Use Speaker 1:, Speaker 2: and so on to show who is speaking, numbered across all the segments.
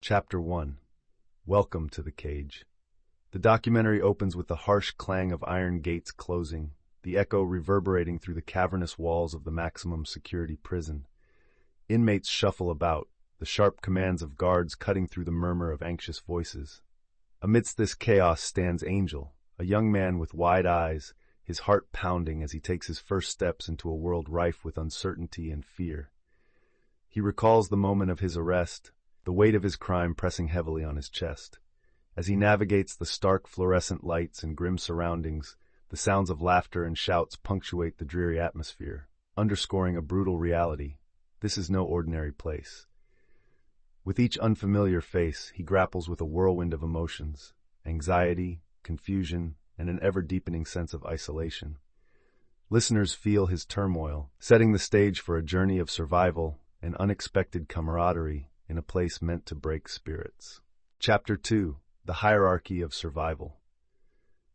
Speaker 1: Chapter 1. Welcome to the Cage. The documentary opens with the harsh clang of iron gates closing, the echo reverberating through the cavernous walls of the maximum security prison. Inmates shuffle about, the sharp commands of guards cutting through the murmur of anxious voices. Amidst this chaos stands Angel, a young man with wide eyes, his heart pounding as he takes his first steps into a world rife with uncertainty and fear. He recalls the moment of his arrest, the weight of his crime pressing heavily on his chest. As he navigates the stark fluorescent lights and grim surroundings, the sounds of laughter and shouts punctuate the dreary atmosphere, underscoring a brutal reality. This is no ordinary place. With each unfamiliar face, he grapples with a whirlwind of emotions, anxiety, confusion, and an ever-deepening sense of isolation. Listeners feel his turmoil, setting the stage for a journey of survival and unexpected camaraderie in a place meant to break spirits. Chapter 2. The Hierarchy of Survival.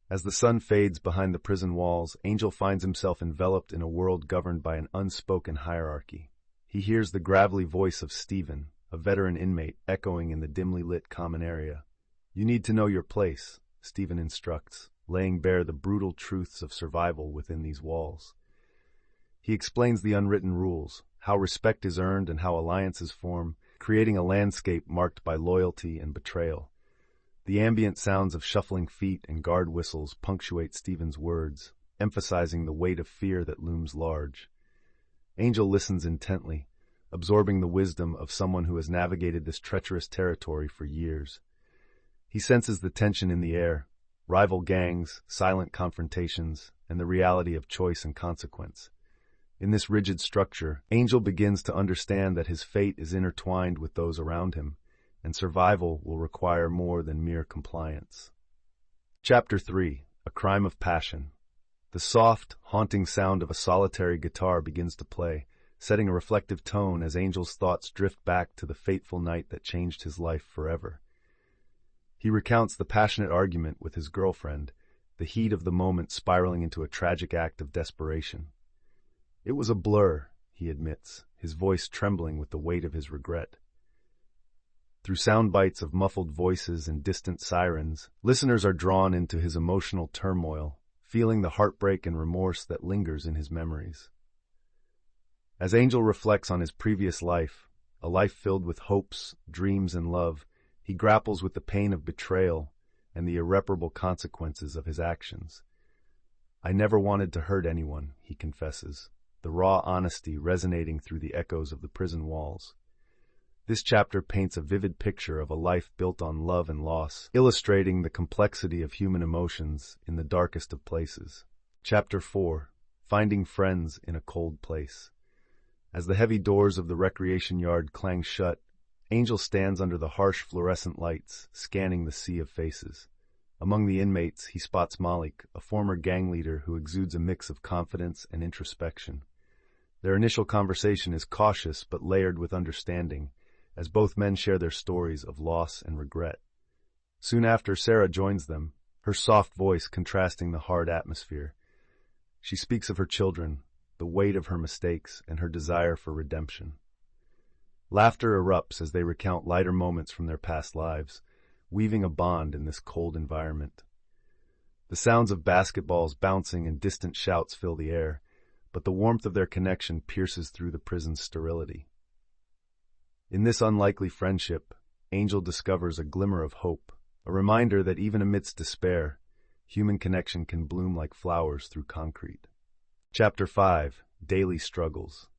Speaker 1: As the sun fades behind the prison walls, Angel finds himself enveloped in a world governed by an unspoken hierarchy. He hears the gravelly voice of Stephen, a veteran inmate, echoing in the dimly lit common area. "You need to know your place," Stephen instructs, laying bare the brutal truths of survival within these walls. He explains the unwritten rules, how respect is earned and how alliances form, creating a landscape marked by loyalty and betrayal. The ambient sounds of shuffling feet and guard whistles punctuate Stephen's words, emphasizing the weight of fear that looms large. Angel listens intently, absorbing the wisdom of someone who has navigated this treacherous territory for years. He senses the tension in the air, rival gangs, silent confrontations, and the reality of choice and consequence. In this rigid structure, Angel begins to understand that his fate is intertwined with those around him, and survival will require more than mere compliance. Chapter 3. A Crime of Passion. The soft, haunting sound of a solitary guitar begins to play, setting a reflective tone as Angel's thoughts drift back to the fateful night that changed his life forever. He recounts the passionate argument with his girlfriend, the heat of the moment spiraling into a tragic act of desperation. "It was a blur," he admits, his voice trembling with the weight of his regret. Through sound bites of muffled voices and distant sirens, listeners are drawn into his emotional turmoil, feeling the heartbreak and remorse that lingers in his memories. As Angel reflects on his previous life, a life filled with hopes, dreams, and love, he grapples with the pain of betrayal and the irreparable consequences of his actions. "I never wanted to hurt anyone," he confesses, the raw honesty resonating through the echoes of the prison walls. This chapter paints a vivid picture of a life built on love and loss, illustrating the complexity of human emotions in the darkest of places. Chapter 4. Finding Friends in a Cold Place. As the heavy doors of the recreation yard clang shut, Angel stands under the harsh fluorescent lights, scanning the sea of faces. Among the inmates, he spots Malik, a former gang leader who exudes a mix of confidence and introspection. Their initial conversation is cautious but layered with understanding, as both men share their stories of loss and regret. Soon after, Sarah joins them, her soft voice contrasting the hard atmosphere. She speaks of her children, the weight of her mistakes, and her desire for redemption. Laughter erupts as they recount lighter moments from their past lives, weaving a bond in this cold environment. The sounds of basketballs bouncing and distant shouts fill the air, but the warmth of their connection pierces through the prison's sterility. In this unlikely friendship, Angel discovers a glimmer of hope, a reminder that even amidst despair, human connection can bloom like flowers through concrete. Chapter 5. Daily Struggles.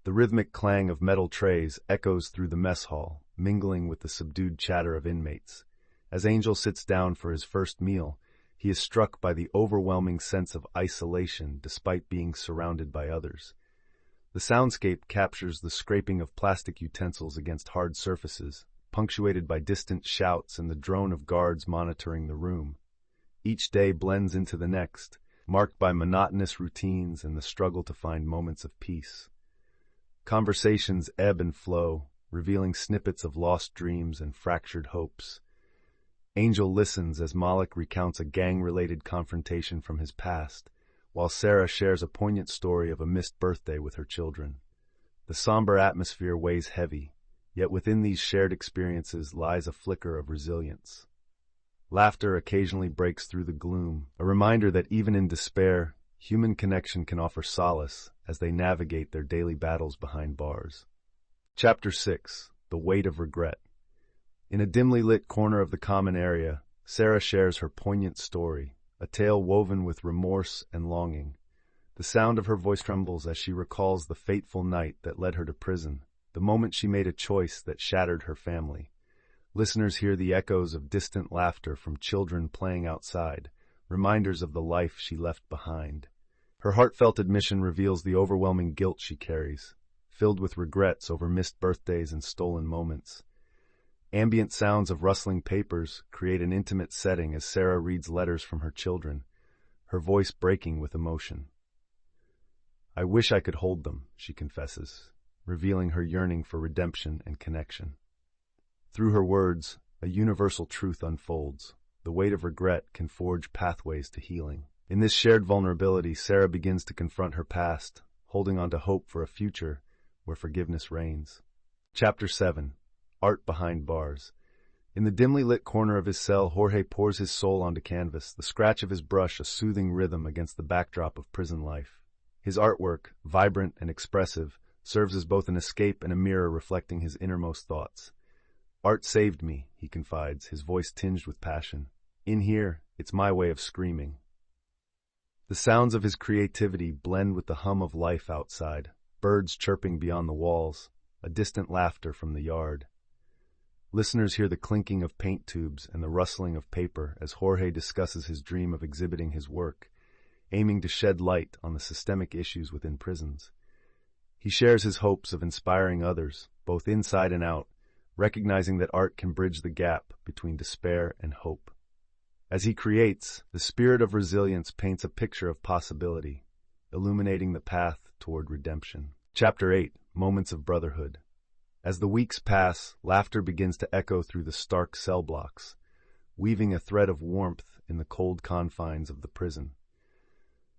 Speaker 1: The rhythmic clang of metal trays echoes through the mess hall, mingling with the subdued chatter of inmates. As Angel sits down for his first meal, he is struck by the overwhelming sense of isolation despite being surrounded by others. The soundscape captures the scraping of plastic utensils against hard surfaces, punctuated by distant shouts and the drone of guards monitoring the room. Each day blends into the next, marked by monotonous routines and the struggle to find moments of peace. Conversations ebb and flow, revealing snippets of lost dreams and fractured hopes. Angel listens as Malik recounts a gang-related confrontation from his past, while Sarah shares a poignant story of a missed birthday with her children. The somber atmosphere weighs heavy, Yet within these shared experiences lies a flicker of resilience. Laughter occasionally breaks through the gloom, a reminder that even in despair, human connection can offer solace as they navigate their daily battles behind bars. Chapter 6. The Weight of Regret. In a dimly lit corner of the common area, Sarah shares her poignant story, a tale woven with remorse and longing. The sound of her voice trembles as she recalls the fateful night that led her to prison, the moment she made a choice that shattered her family. Listeners hear the echoes of distant laughter from children playing outside, reminders of the life she left behind. Her heartfelt admission reveals the overwhelming guilt she carries, filled with regrets over missed birthdays and stolen moments. Ambient sounds of rustling papers create an intimate setting as Sarah reads letters from her children, her voice breaking with emotion. "I wish I could hold them," she confesses, revealing her yearning for redemption and connection. Through her words, a universal truth unfolds. The weight of regret can forge pathways to healing. In this shared vulnerability, Sarah begins to confront her past, holding on to hope for a future where forgiveness reigns. Chapter 7. Art Behind Bars. In the dimly lit corner of his cell, Jorge pours his soul onto canvas, the scratch of his brush a soothing rhythm against the backdrop of prison life. His artwork, vibrant and expressive, serves as both an escape and a mirror reflecting his innermost thoughts. "Art saved me," he confides, his voice tinged with passion. "In here, it's my way of screaming." The sounds of his creativity blend with the hum of life outside, birds chirping beyond the walls, a distant laughter from the yard. Listeners hear the clinking of paint tubes and the rustling of paper as Jorge discusses his dream of exhibiting his work, aiming to shed light on the systemic issues within prisons. He shares his hopes of inspiring others, both inside and out, recognizing that art can bridge the gap between despair and hope. As he creates, the spirit of resilience paints a picture of possibility, illuminating the path toward redemption. Chapter 8. Moments of Brotherhood. As the weeks pass, laughter begins to echo through the stark cell blocks, weaving a thread of warmth in the cold confines of the prison.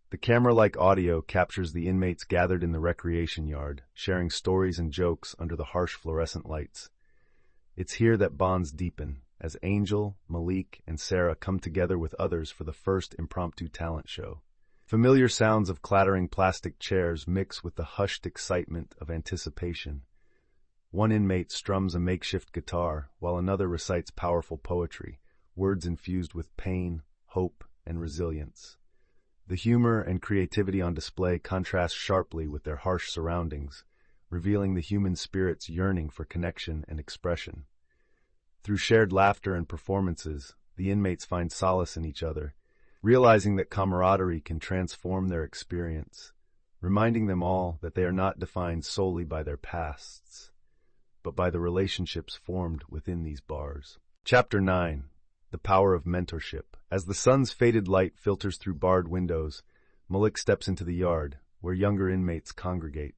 Speaker 1: The camera-like audio captures the inmates gathered in the recreation yard, sharing stories and jokes under the harsh fluorescent lights. It's here that bonds deepen, as Angel, Malik, and Sarah come together with others for the first impromptu talent show. Familiar sounds of clattering plastic chairs mix with the hushed excitement of anticipation. One inmate strums a makeshift guitar, while another recites powerful poetry, words infused with pain, hope, and resilience. The humor and creativity on display contrast sharply with their harsh surroundings, revealing the human spirit's yearning for connection and expression. Through shared laughter and performances, the inmates find solace in each other, realizing that camaraderie can transform their experience, reminding them all that they are not defined solely by their pasts, but by the relationships formed within these bars. Chapter 9. The Power of Mentorship. As the sun's faded light filters through barred windows, Malik steps into the yard, where younger inmates congregate.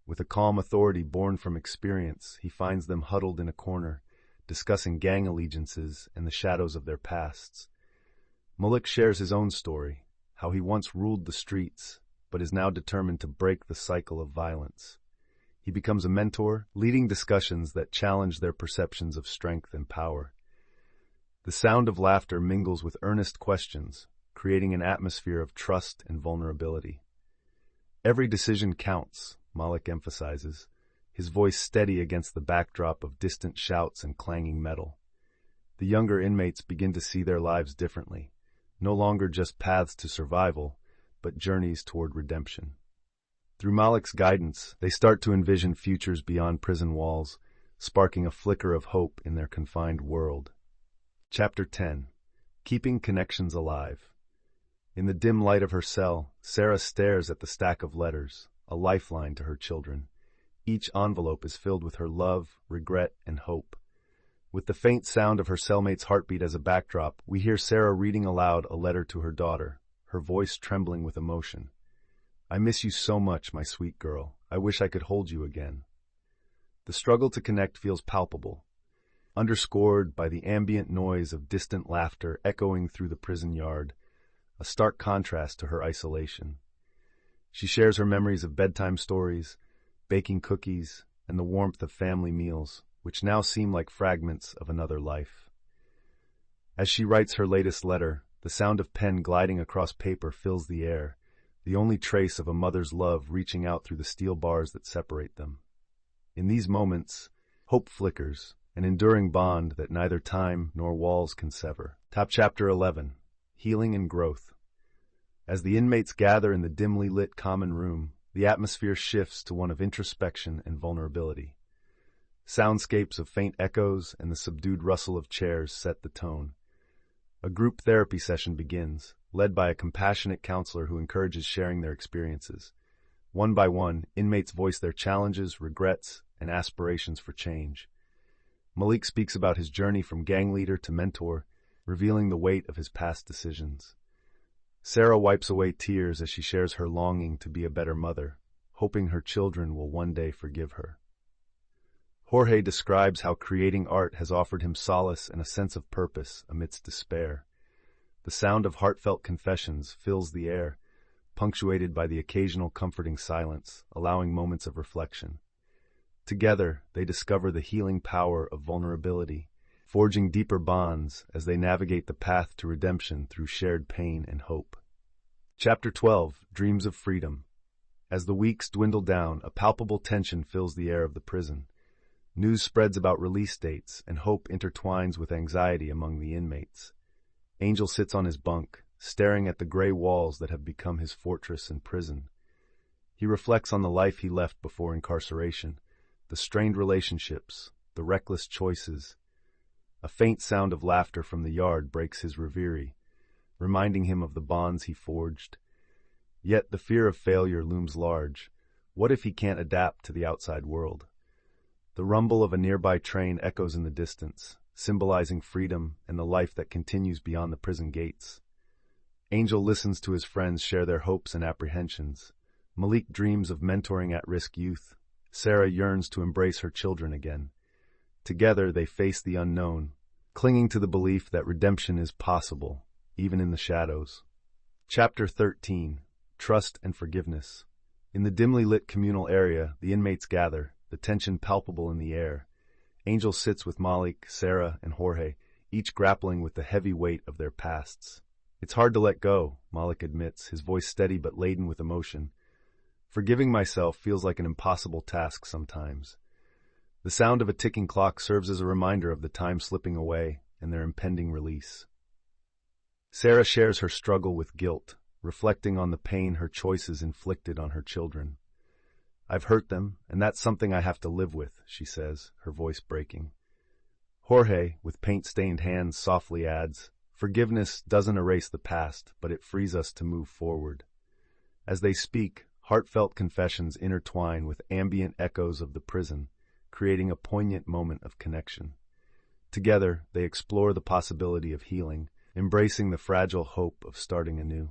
Speaker 1: With a calm authority born from experience, he finds them huddled in a corner, discussing gang allegiances and the shadows of their pasts. Malik shares his own story, how he once ruled the streets, but is now determined to break the cycle of violence. He becomes a mentor, leading discussions that challenge their perceptions of strength and power. The sound of laughter mingles with earnest questions, creating an atmosphere of trust and vulnerability. "Every decision counts," Malik emphasizes, his voice steady against the backdrop of distant shouts and clanging metal. The younger inmates begin to see their lives differently, no longer just paths to survival, but journeys toward redemption. Through Malik's guidance, they start to envision futures beyond prison walls, sparking a flicker of hope in their confined world. Chapter 10. Keeping Connections Alive. In the dim light of her cell, Sarah stares at the stack of letters, a lifeline to her children. Each envelope is filled with her love, regret, and hope. With the faint sound of her cellmate's heartbeat as a backdrop, we hear Sarah reading aloud a letter to her daughter, her voice trembling with emotion. "I miss you so much, my sweet girl. I wish I could hold you again." The struggle to connect feels palpable, underscored by the ambient noise of distant laughter echoing through the prison yard, a stark contrast to her isolation. She shares her memories of bedtime stories, baking cookies, and the warmth of family meals, which now seem like fragments of another life. As she writes her latest letter, the sound of pen gliding across paper fills the air, the only trace of a mother's love reaching out through the steel bars that separate them. In these moments, hope flickers, an enduring bond that neither time nor walls can sever. Top Chapter 11. Healing and Growth. As the inmates gather in the dimly lit common room, the atmosphere shifts to one of introspection and vulnerability. Soundscapes of faint echoes and the subdued rustle of chairs set the tone. A group therapy session begins, led by a compassionate counselor who encourages sharing their experiences. One by one, inmates voice their challenges, regrets, and aspirations for change. Malik speaks about his journey from gang leader to mentor, revealing the weight of his past decisions. Sarah wipes away tears as she shares her longing to be a better mother, hoping her children will one day forgive her. Jorge describes how creating art has offered him solace and a sense of purpose amidst despair. The sound of heartfelt confessions fills the air, punctuated by the occasional comforting silence, allowing moments of reflection. Together, they discover the healing power of vulnerability, forging deeper bonds as they navigate the path to redemption through shared pain and hope. Chapter 12. Dreams of Freedom. As the weeks dwindle down, a palpable tension fills the air of the prison. News spreads about release dates, and hope intertwines with anxiety among the inmates. Angel sits on his bunk, staring at the gray walls that have become his fortress and prison. He reflects on the life he left before incarceration, the strained relationships, the reckless choices. A faint sound of laughter from the yard breaks his reverie, reminding him of the bonds he forged. Yet the fear of failure looms large. What if he can't adapt to the outside world? The rumble of a nearby train echoes in the distance, symbolizing freedom and the life that continues beyond the prison gates. Angel listens to his friends share their hopes and apprehensions. Malik dreams of mentoring at-risk youth. Sarah yearns to embrace her children again. Together they face the unknown, clinging to the belief that redemption is possible, even in the shadows. Chapter 13. Trust and Forgiveness. In the dimly lit communal area, the inmates gather, the tension palpable in the air. Angel sits with Malik, Sarah, and Jorge, each grappling with the heavy weight of their pasts. It's hard to let go, Malik admits, his voice steady but laden with emotion. Forgiving myself feels like an impossible task sometimes. The sound of a ticking clock serves as a reminder of the time slipping away and their impending release. Sarah shares her struggle with guilt, reflecting on the pain her choices inflicted on her children. I've hurt them, and that's something I have to live with, she says, her voice breaking. Jorge, with paint-stained hands, softly adds, forgiveness doesn't erase the past, but it frees us to move forward. As they speak, heartfelt confessions intertwine with ambient echoes of the prison, creating a poignant moment of connection. Together, they explore the possibility of healing, embracing the fragile hope of starting anew.